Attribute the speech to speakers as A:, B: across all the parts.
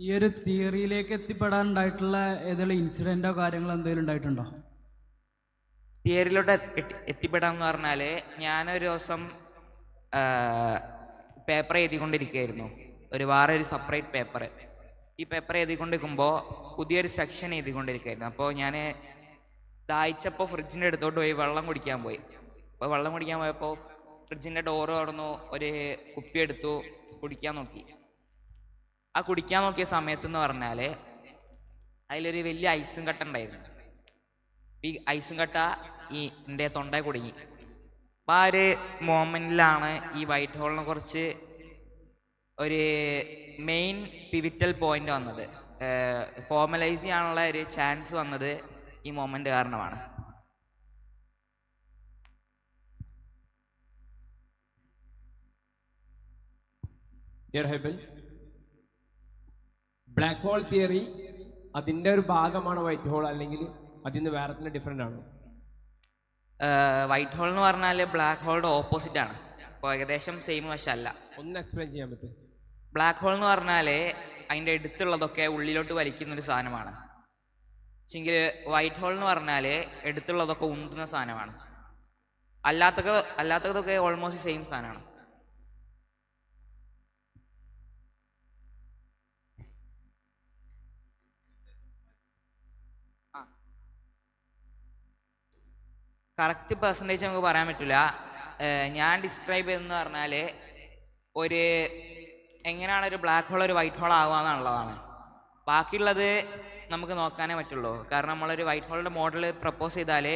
A: ഈ ഒരു തിയറിയിലേക്ക് എത്തിപ്പെടാൻ ഉണ്ടായിട്ടുള്ള ഏതെങ്കിലും ഇൻസിഡൻറ്റോ കാര്യങ്ങളോ എന്തെങ്കിലും ഉണ്ടായിട്ടുണ്ടോ?
B: തിയറിയിലോട്ട് എത്തിപ്പെടാമെന്ന് പറഞ്ഞാൽ ഞാനൊരു ദിവസം പേപ്പർ എഴുതിക്കൊണ്ടിരിക്കുകയായിരുന്നു. വേറെ ഒരു സെപ്പറേറ്റ് പേപ്പർ. ഈ പേപ്പർ എഴുതിക്കൊണ്ടിരിക്കുമ്പോൾ പുതിയൊരു സെക്ഷൻ എഴുതിക്കൊണ്ടിരിക്കുകയായിരുന്നു. അപ്പോൾ ഞാൻ ദാഹിച്ചപ്പോൾ ഫ്രിഡ്ജിൻ്റെ അടുത്തോട്ട് പോയി വെള്ളം കുടിക്കാൻ പോയി. അപ്പോൾ വെള്ളം കുടിക്കാൻ പോയപ്പോൾ ഫ്രിഡ്ജിൻ്റെ ഡോറ് തുറന്നു, ഒരു കുപ്പി എടുത്തു, കുടിക്കാൻ നോക്കി. ആ കുടിക്കാൻ നോക്കിയ സമയത്ത് എന്ന് പറഞ്ഞാൽ അതിലൊരു വലിയ ഐസും കട്ട ഉണ്ടായിരുന്നു. ഈ ഐസും കട്ട എൻ്റെ തൊണ്ടയിൽ കുടുങ്ങി. അപ്പം ആ ഒരു മോമെൻറ്റിലാണ് ഈ വൈറ്റ് ഹോളിനെ കുറിച്ച് ഒരു മെയിൻ പിവിറ്റൽ പോയിന്റ് വന്നത്. ഫോർമലൈസ് ചെയ്യാനുള്ള ഒരു ചാൻസ് വന്നത് ഈ മൊമെന്റ് കാരണമാണ്.
C: ബ്ലാക്ക് ഹോൾ തിയറി അതിൻ്റെ ഒരു ഭാഗമാണ് വൈറ്റ് ഹോൾ, അല്ലെങ്കിൽ അതിൽ നിന്ന് വേറെ തന്നെ ഡിഫറെൻ്റ് ആണ്?
B: വൈറ്റ് ഹോൾ എന്ന് പറഞ്ഞാൽ ബ്ലാക്ക് ഹോളിന്റെ ഓപ്പോസിറ്റ് ആണ്. അപ്പോൾ ഏകദേശം സെയിം വശമല്ല.
C: ഒന്ന് എക്സ്പ്ലെയിൻ ചെയ്യാൻ പറ്റും?
B: ബ്ലാക്ക് ഹോൾ എന്ന് പറഞ്ഞാൽ അതിൻ്റെ അടുത്തുള്ളതൊക്കെ ഉള്ളിലോട്ട് വലിക്കുന്നൊരു സാധനമാണ്. പക്ഷെങ്കിൽ വൈറ്റ് ഹോൾ എന്ന് പറഞ്ഞാൽ അടുത്തുള്ളതൊക്കെ ഉന്തുന്ന സാധനമാണ്. അല്ലാത്തതൊക്കെ ഓൾമോസ്റ്റ് സെയിം സാധനമാണ്. കറക്റ്റ് പെർസെൻറ്റേജ് നമുക്ക് പറയാൻ പറ്റില്ല. ഞാൻ ഡിസ്ക്രൈബ് ചെയ്തെന്ന് പറഞ്ഞാൽ എങ്ങനെയാണ് ഒരു ബ്ലാക്ക് ഹോൾ ഒരു വൈറ്റ് ഹോൾ ആവുക എന്നുള്ളതാണ്. ബാക്കിയുള്ളത് നമുക്ക് നോക്കാനേ പറ്റുള്ളൂ. കാരണം നമ്മളൊരു വൈറ്റ് ഹോളിൻ്റെ മോഡൽ പ്രപ്പോസ് ചെയ്താൽ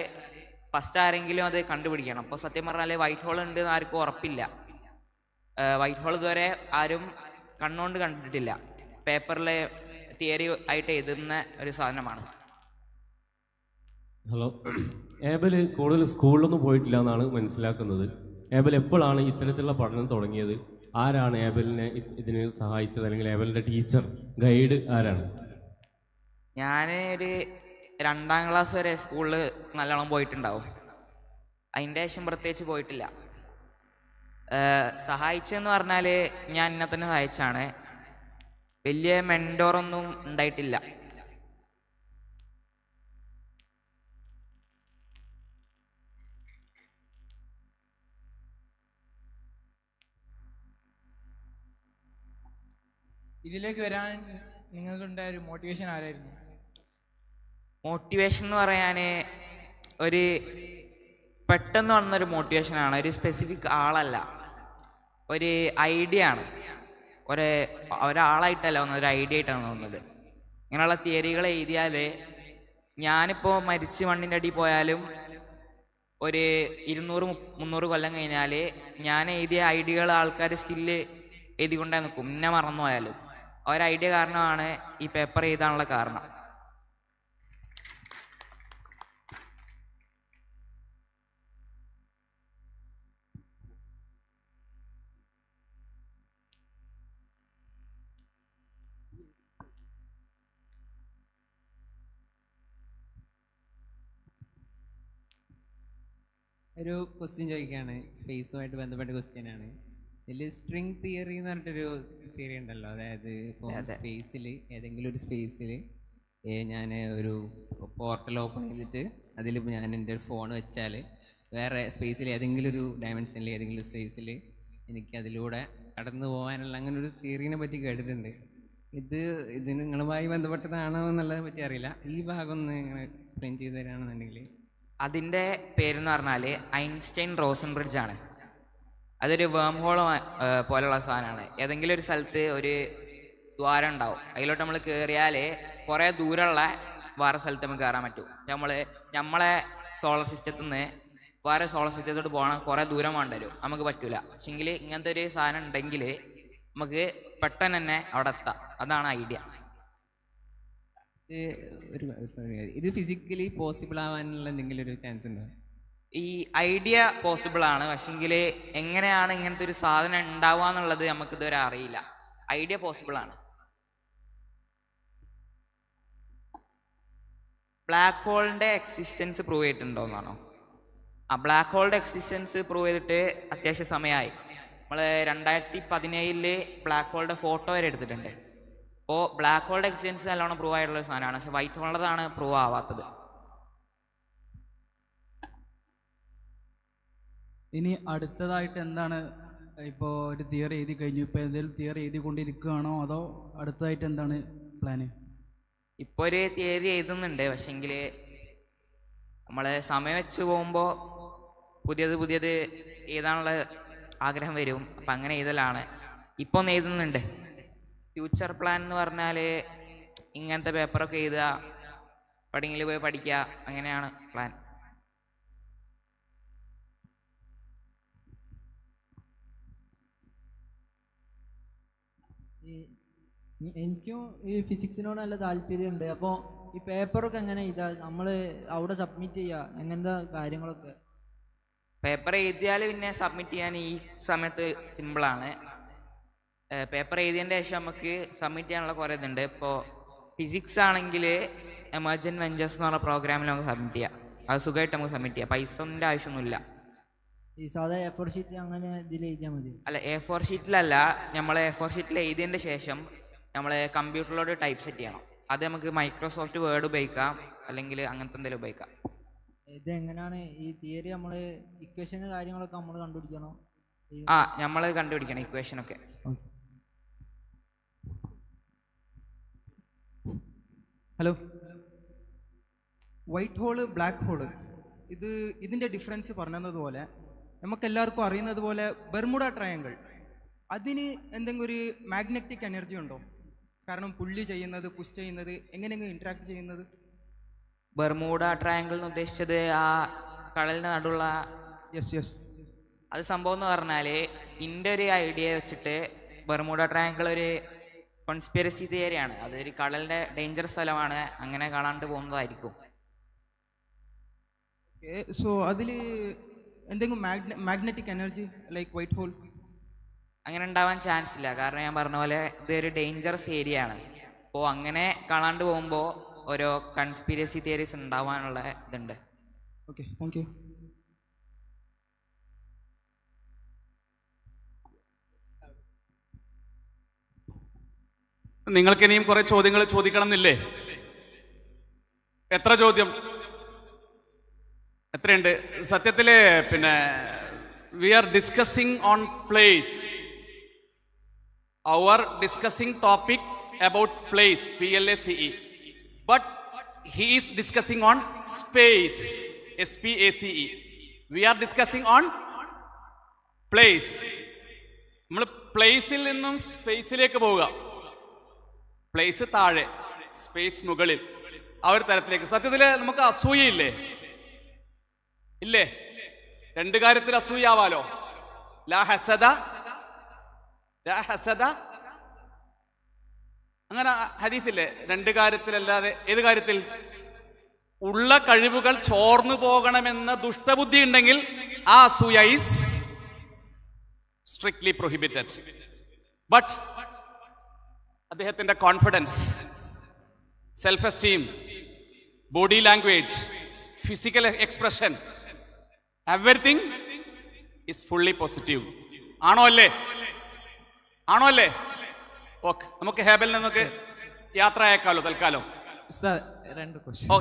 B: ഫസ്റ്റ് ആരെങ്കിലും അത് കണ്ടുപിടിക്കണം. അപ്പോൾ സത്യം പറഞ്ഞാൽ വൈറ്റ് ഹോൾ ഉണ്ട് എന്ന് ആർക്കും ഉറപ്പില്ല. വൈറ്റ് ഹോൾ ഇതുവരെ ആരും കണ്ണുകൊണ്ട് കണ്ടിട്ടില്ല. പേപ്പറിൽ തിയറി ആയിട്ട് എഴുതുന്ന ഒരു സാധനമാണ്.
D: ഹലോ, ഏബൽ കൂടുതൽ സ്കൂളിലൊന്നും പോയിട്ടില്ല എന്നാണ് മനസ്സിലാക്കുന്നത്. ഏബൽ എപ്പോഴാണ് ഇത്തരത്തിലുള്ള പഠനം തുടങ്ങിയത്? ആരാണ് ഏബലിനെ ഇതിന് സഹായിച്ചത്? അല്ലെങ്കിൽ ഏബലിൻ്റെ ടീച്ചർ, ഗൈഡ് ആരാണ്?
B: ഞാൻ ഒരു 2ാം ക്ലാസ് വരെ സ്കൂളിൽ നല്ലോണം പോയിട്ടുണ്ടാവും. അതിൻ്റെ ശേഷം പ്രത്യേകിച്ച് പോയിട്ടില്ല. സഹായിച്ചെന്ന് പറഞ്ഞാൽ ഞാൻ എന്നെ തന്നെ സഹായിച്ചാണ്. വലിയ മെൻറ്റോറൊന്നും ഉണ്ടായിട്ടില്ല.
E: ഇതിലേക്ക് വരാൻ നിങ്ങൾക്കുണ്ടായ ഒരു മോട്ടിവേഷൻ ആരായിരുന്നു?
B: മോട്ടിവേഷൻ എന്ന് പറയാൻ ഒരു പെട്ടെന്ന് വന്നൊരു മോട്ടിവേഷനാണ്. ഒരു സ്പെസിഫിക് ആളല്ല, ഒരു ഐഡിയ ആണ്. ഒരാളായിട്ടല്ല വന്നത്, ഒരു ഐഡിയ ആയിട്ടാണ് വന്നത്. ഇങ്ങനെയുള്ള തിയറികൾ എഴുതിയാൽ ഞാനിപ്പോൾ മരിച്ച് മണ്ണിൻ്റെ അടിയിൽ പോയാലും ഒരു 200-300 കൊല്ലം കഴിഞ്ഞാൽ ഞാൻ എഴുതിയ ഐഡിയകൾ ആൾക്കാർ സ്റ്റില്ല് എഴുതിക്കൊണ്ടേ നിൽക്കും. എന്നെ മറന്നു പോയാലും ഒരു ഐഡിയ കാരണമാണ് ഈ പേപ്പർ എഴുതാനുള്ള കാരണം.
F: ഒരു ക്വസ്റ്റ്യൻ ചോദിക്കുകയാണ്, സ്പേസുമായിട്ട് ബന്ധപ്പെട്ട ക്വസ്റ്റ്യനാണ്. ഇതിൽ സ്ട്രിങ് തിയറി എന്ന് പറഞ്ഞിട്ടൊരു തിയറി ഉണ്ടല്ലോ. അതായത് ഇപ്പോൾ സ്പേസിൽ, ഏതെങ്കിലും ഒരു സ്പേസിൽ ഞാൻ ഒരു പോർട്ടൽ ഓപ്പൺ ചെയ്തിട്ട് അതിൽ ഞാൻ എൻ്റെ ഒരു ഫോൺ വെച്ചാൽ വേറെ സ്പേസിൽ ഏതെങ്കിലും ഒരു ഡയമെൻഷനിൽ ഏതെങ്കിലും സ്പേസിൽ എനിക്ക് അതിലൂടെ കടന്നു പോകാനുള്ള അങ്ങനെ ഒരു തിയറീനെ പറ്റി കേട്ടിട്ടുണ്ട്. ഇത് നിങ്ങളുമായി ബന്ധപ്പെട്ടതാണോ എന്നുള്ളതിനെ പറ്റി അറിയില്ല. ഈ ഭാഗം ഒന്ന് നിങ്ങൾ എക്സ്പ്ലെയിൻ ചെയ്ത് തരാണെന്നുണ്ടെങ്കിൽ.
B: അതിൻ്റെ പേരെന്ന് പറഞ്ഞാൽ ഐൻസ്റ്റൈൻ റോസൻ ബ്രിഡ്ജ് ആണ്. അതൊരു വേം ഹോൾ പോലുള്ള സാധനമാണ്. ഏതെങ്കിലും ഒരു സ്ഥലത്ത് ഒരു ദ്വാരം ഉണ്ടാവും. അതിലോട്ട് നമ്മൾ കയറിയാൽ കുറേ ദൂരമുള്ള വേറെ സ്ഥലത്ത് നമുക്ക് കയറാൻ പറ്റും. നമ്മളെ സോളർ സിസ്റ്റത്തിൽ നിന്ന് വേറെ സോളർ സിസ്റ്റത്തോട്ട് പോകണം, കുറേ ദൂരം വേണ്ടി വരും, നമുക്ക് പറ്റൂല. പക്ഷെങ്കിൽ ഇങ്ങനത്തെ ഒരു സാധനം ഉണ്ടെങ്കിൽ നമുക്ക് പെട്ടെന്ന് തന്നെ അവിടെ എത്താം. അതാണ് ഐഡിയ.
F: ഇത് ഫിസിക്കലി പോസിബിൾ ആവാനുള്ള എന്തെങ്കിലും ഒരു ചാൻസ് ഉണ്ടോ?
B: ഈ ഐഡിയ പോസിബിൾ ആണ്, പക്ഷെങ്കിൽ എങ്ങനെയാണ് ഇങ്ങനത്തെ ഒരു സാധനം ഉണ്ടാവുക എന്നുള്ളത് നമുക്ക് ഇതുവരെ അറിയില്ല. ഐഡിയ പോസിബിൾ ആണ്. ബ്ലാക്ക് ഹോളിന്റെ എക്സിസ്റ്റൻസ് പ്രൂവ് ചെയ്തിട്ടുണ്ടോന്നാണോ? ബ്ലാക്ക് ഹോളിന്റെ എക്സിസ്റ്റൻസ് പ്രൂവ് ചെയ്തിട്ട് അത്യാവശ്യം സമയമായി. നമ്മൾ 2017 ബ്ലാക്ക് ഹോളിന്റെ ഫോട്ടോ വരെ എടുത്തിട്ടുണ്ട്. അപ്പോൾ ബ്ലാക്ക് ഹോളിൻ്റെ എക്സിസ്റ്റൻസ് നല്ലോണം പ്രൂവ് ആയിട്ടുള്ള ഒരു സാധനമാണ്. പക്ഷെ വൈറ്റ് ഹോളിൻ്റെതാണ് പ്രൂവ് ആവാത്തത്.
A: ഇനി അടുത്തതായിട്ട് എന്താണ്, ഇപ്പോൾ ഒരു തിയറി എഴുതി കഴിഞ്ഞു, ഇപ്പോൾ എന്തെങ്കിലും തിയറി എഴുതിക്കൊണ്ടിരിക്കുകയാണോ അതോ അടുത്തതായിട്ട് എന്താണ് പ്ലാന്?
B: ഇപ്പോൾ ഒരു തിയറി എഴുതുന്നുണ്ട്. പക്ഷെങ്കിൽ നമ്മൾ സമയം വെച്ച് പോകുമ്പോൾ പുതിയത് എഴുതാനുള്ള ആഗ്രഹം വരും. അപ്പം അങ്ങനെ എഴുതലാണ്. ഇപ്പോൾ ഒന്ന് എഴുതുന്നുണ്ട്. ഫ്യൂച്ചർ പ്ലാൻ എന്ന് പറഞ്ഞാൽ ഇങ്ങനത്തെ പേപ്പറൊക്കെ എഴുതുക, എവിടെയെങ്കിലും പോയി പഠിക്കുക, അങ്ങനെയാണ് പ്ലാൻ.
G: എനിക്കും ഈ ഫിസിക്സിനോട് നല്ല താല്പര്യമുണ്ട്. അപ്പോൾ ഈ പേപ്പറൊക്കെ എങ്ങനെ ഇതാ നമ്മൾ അവിടെ സബ്മിറ്റ് ചെയ്യുക, എങ്ങനത്തെ കാര്യങ്ങളൊക്കെ?
B: പേപ്പർ എഴുതിയാൽ പിന്നെ സബ്മിറ്റ് ചെയ്യാൻ ഈ സമയത്ത് സിമ്പിളാണ്. പേപ്പർ എഴുതിയതിൻ്റെ ശേഷം നമുക്ക് സബ്മിറ്റ് ചെയ്യാനുള്ള കുറേ ഇതുണ്ട്. ഇപ്പോൾ ഫിസിക്സ് ആണെങ്കിൽ എമർജൻറ്റ് വെഞ്ചേഴ്സ് എന്ന് പറഞ്ഞ പ്രോഗ്രാമിൽ നമുക്ക് സബ്മിറ്റ് ചെയ്യാം. അത് സുഖമായിട്ട് നമുക്ക് സബ്മിറ്റ് ചെയ്യാം. പൈസ ഒന്നിൻ്റെ ആവശ്യമൊന്നുമില്ല.
G: ഈ സാധാ A4 ഷീറ്റ് അങ്ങനെ ഇതിൽ എഴുതിയാൽ മതി?
B: അല്ല, A4 ഷീറ്റിലല്ല. നമ്മൾ A4 ഷീറ്റിൽ എഴുതിയതിൻ്റെ ശേഷം നമ്മൾ കമ്പ്യൂട്ടറിലോട് ടൈപ്പ് സെറ്റ് ചെയ്യണം. അത് നമുക്ക് മൈക്രോസോഫ്റ്റ് വേർഡ് ഉപയോഗിക്കാം, അല്ലെങ്കിൽ അങ്ങനത്തെ എന്തെങ്കിലും ഉപയോഗിക്കാം.
G: ഇത് എങ്ങനെയാണ് ഈ തിയറി, നമ്മൾ ഇക്വേഷന് കാര്യങ്ങളൊക്കെ നമ്മൾ കണ്ടുപിടിക്കണോ?
B: നമ്മൾ കണ്ടുപിടിക്കണം ഇക്വേഷനൊക്കെ.
H: Hello, white hole black hole ഇതിൻ്റെ ഡിഫറൻസ് പറഞ്ഞതുപോലെ നമുക്കെല്ലാവർക്കും അറിയുന്നത് പോലെ ബെർമുഡ ട്രയാങ്കിൾ, അതിന് എന്തെങ്കിലും ഒരു മാഗ്നറ്റിക് എനർജി ഉണ്ടോ? കാരണം പുള്ളി ചെയ്യുന്നത്, പുഷ് ചെയ്യുന്നത്, എങ്ങനെയെങ്കിലും ഇൻട്രാക്ട് ചെയ്യുന്നത്?
B: ബെർമൂഡ ട്രയാങ്കിൾ എന്ന് ഉദ്ദേശിച്ചത് ആ കടലിന് നടുള്ള?
H: യെസ്.
B: അത് സംഭവം എന്ന് പറഞ്ഞാൽ എൻ്റെ ഒരു ഐഡിയ വെച്ചിട്ട് ബെർമൂഡ ട്രയാങ്കിൾ ഒരു കോൺസ്പിറസി തിയറിയാണ്. അതൊരു കടലിൻ്റെ ഡേഞ്ചർ സ്ഥലമാണ്, അങ്ങനെ കാണാണ്ട് പോകുന്നതായിരിക്കും.
H: സോ അതിൽ എന്തെങ്കിലും magnetic energy like white hole
B: അങ്ങനെ ഉണ്ടാവാൻ ചാൻസ് ഇല്ല. കാരണം ഞാൻ പറഞ്ഞ പോലെ ഇതൊരു ഡേഞ്ചറസ് ഏരിയ ആണ്. അപ്പോൾ അങ്ങനെ കാണാണ്ട് പോകുമ്പോൾ ഓരോ കൺസ്പിരസി തിയറീസ് ഉണ്ടാവാനുള്ള ഇതുണ്ട്.
H: Okay, thank you.
I: നിങ്ങൾക്ക് ഇനിയും കുറെ ചോദ്യങ്ങൾ ചോദിക്കണം എന്നില്ലേ? എത്ര ചോദ്യം? എത്രയുണ്ട്? സത്യത്തില് പിന്നെ we are discussing on place. അവർ discussing topic about place, PLACE. But he is discussing on space, SPACE. We are discussing on place. നമ്മൾ പ്ലേസിൽ നിന്നും സ്പേസിലേക്ക് പോവുക. പ്ലേസ് താഴെ, സ്പേസ് മുകളിൽ, ആ ഒരു തരത്തിലേക്ക്. സത്യത്തിൽ നമുക്ക് അസൂയയില്ലേ? ഇല്ലേ? രണ്ട് കാര്യത്തിൽ അസൂയാവാലോ. ലാ ഹസദ, ലാ ഹസദ, അങ്ങനെ ഹദീസില്ലേ? രണ്ട് കാര്യത്തിലല്ലാതെ ഏത് കാര്യത്തിൽ? ഉള്ള കഴിവുകൾ ചോർന്നു പോകണമെന്ന ദുഷ്ടബുദ്ധി ഉണ്ടെങ്കിൽ ആ അസൂയ ഈസ് സ്ട്രിക്ട്ലി പ്രൊഹിബിറ്റഡ്. ബട്ട് അദ്ദേഹത്തിന്റെ confidence, self esteem, body language, physical expression, everything is fully positive. ആണോ അല്ലേ? ആണോ അല്ലേ? ഓക്കെ, നമുക്ക് ഹേബലിൽ നിന്നൊക്കെ യാത്ര അയക്കാലോ തൽക്കാലം.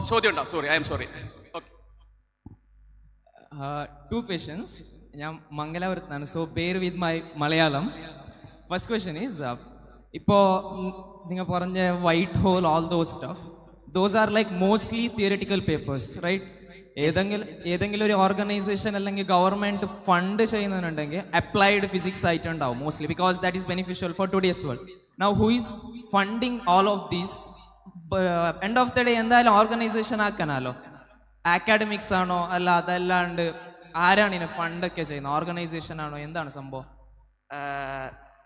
I: ചോദ്യം ഉണ്ടോ? Sorry, I am sorry. Okay,
E: 2 questions. ഞാൻ മംഗലാപുരത്താണ്, so bear with my Malayalam. First question is, ഇപ്പോൾ നിങ്ങൾ പറഞ്ഞ white hole, all those stuff, those are like mostly theoretical papers, right? ഏതെങ്കിലും ഒരു ഓർഗനൈസേഷൻ അല്ലെങ്കിൽ ഗവൺമെന്റ് ഫണ്ട് ചെയ്യുന്നുണ്ടെങ്കിൽ അപ്ലൈഡ് ഫിസിക്സ് ആയിട്ട് ഉണ്ടാവും mostly, because that is beneficial for today's world. Now who is funding all of these? End of the day എന്തായാലും organisation ആക്കാനല്ലോ. Academics ആണോ അല്ല അതല്ലാണ്ട് ആരാണ് ഇതിനെ ഫണ്ടൊക്കെ ചെയ്യുന്നത്? ഓർഗനൈസേഷൻ ആണോ? എന്താണ് സംഭവം?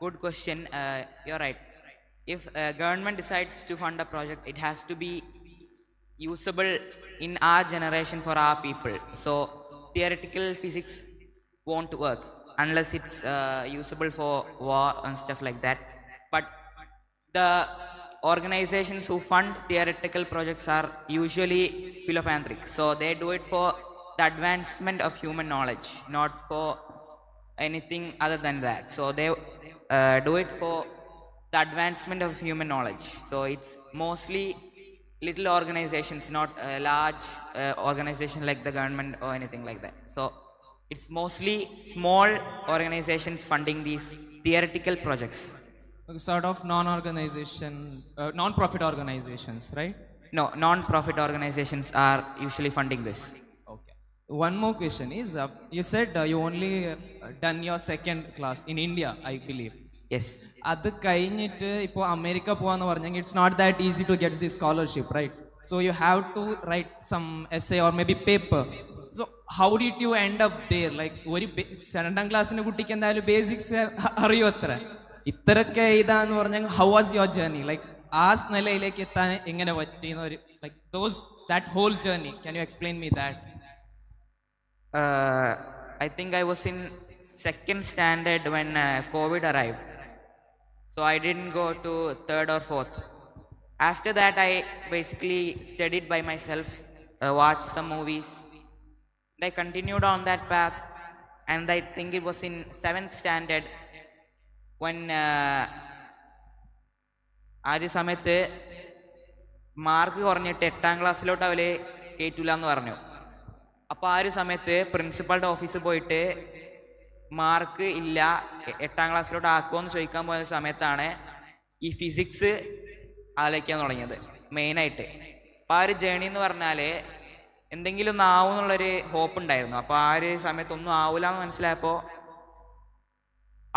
B: Good question. You're right. If government decides to fund a project, it has to be usable in our generation for our people. So theoretical physics won't work unless it's usable for war and stuff like that. But the organizations who fund theoretical projects are usually philanthropic. So they do it for the advancement of human knowledge, not for anything other than that. So they do it for the advancement of human knowledge. So it's mostly little organizations, not large organizations like the government or anything like that. So it's mostly small organizations funding these theoretical projects.
E: Sort of non-profit organizations, right?
B: No, non-profit organizations are usually funding this.
E: Okay. One more question is, you said you only done your second class in India, I believe.
B: Yes.
E: അത് കഴിഞ്ഞിട്ട് ഇപ്പോൾ America പോവാന്ന് പറഞ്ഞെങ്കിൽ it's not that easy to get the scholarship, right? So you have to write some essay or maybe paper. So how did you end up there? Like ഒരു 2ാം ക്ലാസ്സിന്റെ കുട്ടിക്ക് എന്തായാലും ബേസിക്സ് അറിയോ അത്ര, ഇത്രയൊക്കെ ഇതാന്ന് പറഞ്ഞാൽ how was your journey? Like ആ നിലയിലേക്ക് എത്താൻ എങ്ങനെ പറ്റിയെന്ന് ഒരു like that whole journey, can you explain me that?
B: I think I was in 2nd standard when COVID arrived. So I didn't go to 3rd or 4th. After that, I basically studied by myself, watched some movies. And I continued on that path. And I think it was in 7th standard when ആ ഒരു സമയത്ത് mark കുറഞ്ഞിട്ട് 8ാം ക്ലാസ്സിലോട്ട് അവർ കയറ്റില്ല എന്ന് പറഞ്ഞു. അപ്പോൾ ആ ഒരു സമയത്ത് പ്രിൻസിപ്പാളുടെ ഓഫീസിൽ പോയിട്ട് മാർക്ക് ഇല്ല, 8ാം ക്ലാസ്സിലോട്ട് ആക്കുമോ എന്ന് ചോദിക്കാൻ പോയ സമയത്താണ് ഈ ഫിസിക്സ് ആലോചിക്കാൻ തുടങ്ങിയത് മെയിനായിട്ട്. അപ്പോൾ ആ ഒരു ജേണി എന്ന് പറഞ്ഞാൽ എന്തെങ്കിലും ഒന്ന് ആവും എന്നുള്ളൊരു ഹോപ്പ് ഉണ്ടായിരുന്നു. അപ്പോൾ ആ ഒരു സമയത്ത് ഒന്നും ആവില്ല എന്ന് മനസ്സിലായപ്പോൾ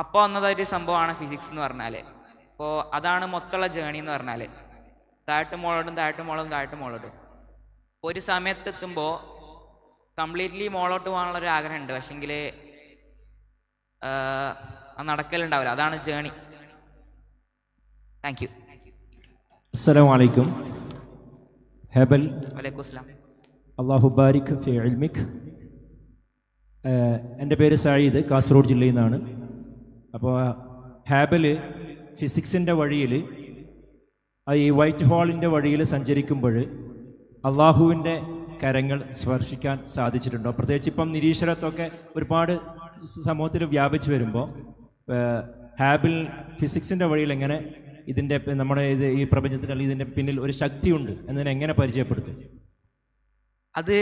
B: അപ്പോൾ വന്നതൊരു സംഭവമാണ് ഫിസിക്സ് എന്ന് പറഞ്ഞാൽ. അപ്പോൾ അതാണ് മൊത്തമുള്ള ജേണി എന്ന് പറഞ്ഞാൽ. താഴോട്ട് മോളോട്ടും. ഒരു സമയത്തെത്തുമ്പോൾ കംപ്ലീറ്റ്ലി മോളോട്ട് പോകാനുള്ളൊരു ആഗ്രഹമുണ്ട്, പക്ഷെങ്കിൽ നടക്കലുണ്ടാവില്ല. അതാണ് ജേണി. Thank you.
J: അസ്സലാമു അലൈക്കും. ഹെബൽ.
B: വലൈക്കും അസ്സലാം.
J: അല്ലാഹു ബാരിക് ഫി ഇൽമിക്. എൻ്റെ പേര് സയീദ്, കാസർഗോഡ് ജില്ലയിൽ നിന്നാണ്. അപ്പോൾ ഹാബൽ ഫിസിക്സിൻ്റെ വഴിയിൽ, ഈ വൈറ്റ് ഹോളിൻ്റെ വഴിയിൽ സഞ്ചരിക്കുമ്പോൾ അള്ളാഹുവിൻ്റെ കരങ്ങൾ സ്പർശിക്കാൻ സാധിച്ചിട്ടുണ്ടോ? പ്രത്യേകിച്ച് ഇപ്പം നിരീശ്വരത്വമൊക്കെ ഒരുപാട് സമൂഹത്തിൽ വ്യാപിച്ചു വരുമ്പോൾ ഹാബിൽ ഫിസിക്സിൻ്റെ വഴിയിൽ എങ്ങനെ ഇതിൻ്റെ നമ്മുടെ ഈ പ്രപഞ്ചത്തിന് അല്ലെങ്കിൽ ഇതിൻ്റെ പിന്നിൽ ഒരു ശക്തിയുണ്ട് എന്നതിനെ എങ്ങനെ പരിചയപ്പെടുത്തും?
B: അത്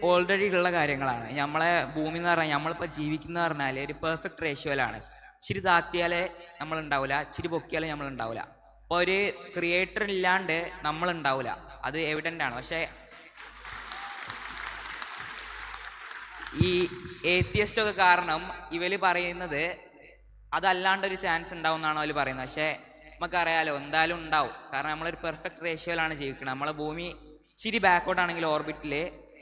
B: ഓൾറെഡി ഉള്ള കാര്യങ്ങളാണ്. നമ്മളെ ഭൂമി എന്ന് പറഞ്ഞാൽ നമ്മളിപ്പോൾ ജീവിക്കുന്ന പറഞ്ഞാൽ ഒരു പെർഫെക്റ്റ് റേഷ്യോയിലാണ്. ഇച്ചിരി താത്തിയാലേ നമ്മളുണ്ടാവില്ല, ഇച്ചിരി പൊക്കിയാലേ നമ്മളുണ്ടാവില്ല. അപ്പോൾ ഒരു ക്രിയേറ്റർ ഇല്ലാണ്ട് നമ്മളുണ്ടാവില്ല, അത് എവിഡൻ്റ് ആണ്. പക്ഷേ ഈ ഏത്തിയസ്റ്റൊക്കെ കാരണം ഇവര് പറയുന്നത് അതല്ലാണ്ടൊരു ചാൻസ് ഉണ്ടാവും എന്നാണ് അവർ പറയുന്നത്. പക്ഷേ നമുക്കറിയാലോ എന്തായാലും ഉണ്ടാവും, കാരണം നമ്മളൊരു പെർഫെക്റ്റ് റേഷ്യോയിലാണ് ജീവിക്കുന്നത്. നമ്മളെ ഭൂമി ഇച്ചിരി ബാക്കോട്ടാണെങ്കിൽ ഓർബിറ്റിൽ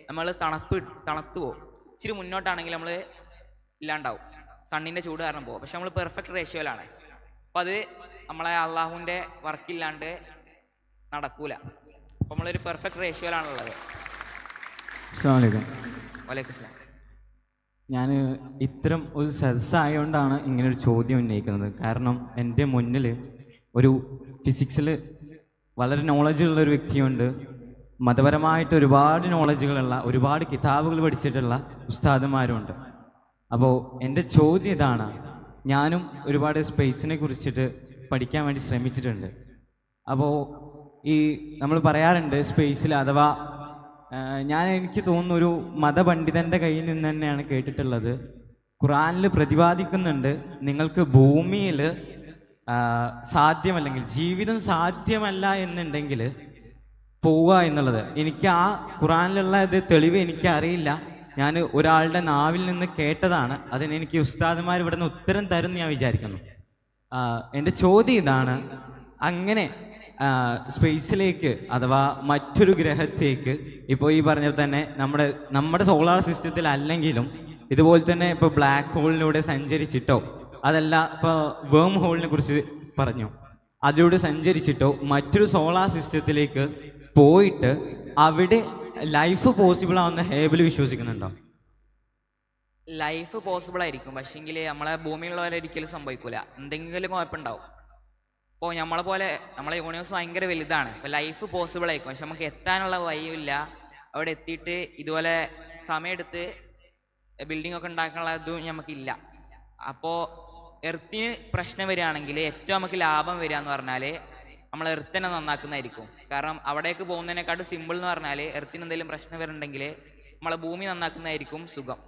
B: നമ്മൾ തണുത്തു പോകും, ഇച്ചിരി മുന്നോട്ടാണെങ്കിൽ നമ്മൾ ഇല്ലാണ്ടാവും, സണ്ണിൻ്റെ ചൂട് കാരണം പോകും. പക്ഷെ നമ്മൾ പെർഫെക്റ്റ് റേഷ്യോയിലാണ്. അപ്പം അത് നമ്മളെ അള്ളാഹുവിൻ്റെ വർക്കില്ലാണ്ട് നടക്കൂല. അപ്പം നമ്മളൊരു പെർഫെക്റ്റ് റേഷ്യോയിലാണുള്ളത്.
K: അസ്സലാമു അലൈക്കും.
B: വലൈക്കും സ്ലാം.
K: ഞാൻ ഇത്തരം ഒരു സദസ്സായതുകൊണ്ടാണ് ഇങ്ങനൊരു ചോദ്യം ഉന്നയിക്കുന്നത്. കാരണം എൻ്റെ മുന്നിൽ ഒരു ഫിസിക്സിൽ വളരെ നോളജുള്ളൊരു വ്യക്തിയുണ്ട്, മതപരമായിട്ട് ഒരുപാട് നോളജുകളുള്ള, ഒരുപാട് കിതാബുകൾ പഠിച്ചിട്ടുള്ള ഉസ്താദുമാരുണ്ട്. അപ്പോൾ എൻ്റെ ചോദ്യം ഇതാണ്, ഞാനും ഒരുപാട് സ്പേസിനെ കുറിച്ചിട്ട് പഠിക്കാൻ വേണ്ടി ശ്രമിച്ചിട്ടുണ്ട്. അപ്പോൾ ഈ നമ്മൾ പറയാറുണ്ട് സ്പേസിൽ, അഥവാ എനിക്ക് തോന്നുന്നു ഒരു മതപണ്ഡിതൻ്റെ കയ്യിൽ നിന്ന് തന്നെയാണ് കേട്ടിട്ടുള്ളത്, ഖുർആനിൽ പ്രതിപാദിക്കുന്നുണ്ട് നിങ്ങൾക്ക് ഭൂമിയിൽ സാധ്യമല്ലെങ്കിൽ ജീവിതം സാധ്യമല്ല എന്നുണ്ടെങ്കിൽ പോവുക എന്നുള്ളത്. എനിക്ക് ആ ഖുർആനിലുള്ള ഇത് തെളിവ് എനിക്കറിയില്ല, ഞാൻ ഒരാളുടെ നാവിൽ നിന്ന് കേട്ടതാണ്. അതിന് എനിക്ക് ഉസ്താദുമാർ ഇവിടെ നിന്ന് ഉത്തരം തരും ഞാൻ വിചാരിക്കുന്നു. എൻ്റെ ചോദ്യം ഇതാണ്, അങ്ങനെ സ്പേസിലേക്ക് അഥവാ മറ്റൊരു ഗ്രഹത്തേക്ക് ഇപ്പോൾ ഈ പറഞ്ഞ തന്നെ നമ്മുടെ സോളാർ സിസ്റ്റത്തിൽ അല്ലെങ്കിലും ഇതുപോലെ തന്നെ ഇപ്പോൾ ബ്ലാക്ക് ഹോളിലൂടെ സഞ്ചരിച്ചിട്ടോ, അതല്ല ഇപ്പോൾ വേം ഹോളിനെ കുറിച്ച് പറഞ്ഞു, അതിലൂടെ സഞ്ചരിച്ചിട്ടോ മറ്റൊരു സോളാർ സിസ്റ്റത്തിലേക്ക് പോയിട്ട് അവിടെ ലൈഫ് പോസിബിൾ ആവുന്ന ഹേബിൾ വിശ്വസിക്കുന്നുണ്ടോ?
B: ലൈഫ് പോസിബിൾ ആയിരിക്കും, പക്ഷേങ്കിൽ നമ്മളെ ഭൂമിയിലുള്ളവരൊരിക്കലും സംഭവിക്കൂല, എന്തെങ്കിലും കുഴപ്പമുണ്ടാവും. അപ്പോൾ നമ്മളെ പോലെ നമ്മളെ യൂണിവേഴ്സ് ഭയങ്കര വലുതാണ്, അപ്പോൾ ലൈഫ് പോസിബിൾ ആയിരിക്കും, പക്ഷെ നമുക്ക് എത്താനുള്ള വഴിയില്ല. അവിടെ എത്തിയിട്ട് ഇതുപോലെ സമയമെടുത്ത് ബിൽഡിംഗ് ഒക്കെ ഉണ്ടാക്കാനുള്ള ഇതും നമുക്കില്ല. അപ്പോൾ എർത്തിന് പ്രശ്നം വരികയാണെങ്കിൽ ഏറ്റവും നമുക്ക് ലാഭം വരിക എന്ന് പറഞ്ഞാൽ നമ്മൾ എർത്തിനെ നന്നാക്കുന്നതായിരിക്കും. കാരണം അവിടേക്ക് പോകുന്നതിനെക്കാട്ടും സിമ്പിൾ എന്ന് പറഞ്ഞാൽ എർത്തിന് എന്തെങ്കിലും പ്രശ്നം വരുന്നുണ്ടെങ്കിൽ നമ്മളെ ഭൂമി നന്നാക്കുന്നതായിരിക്കും സുഖം.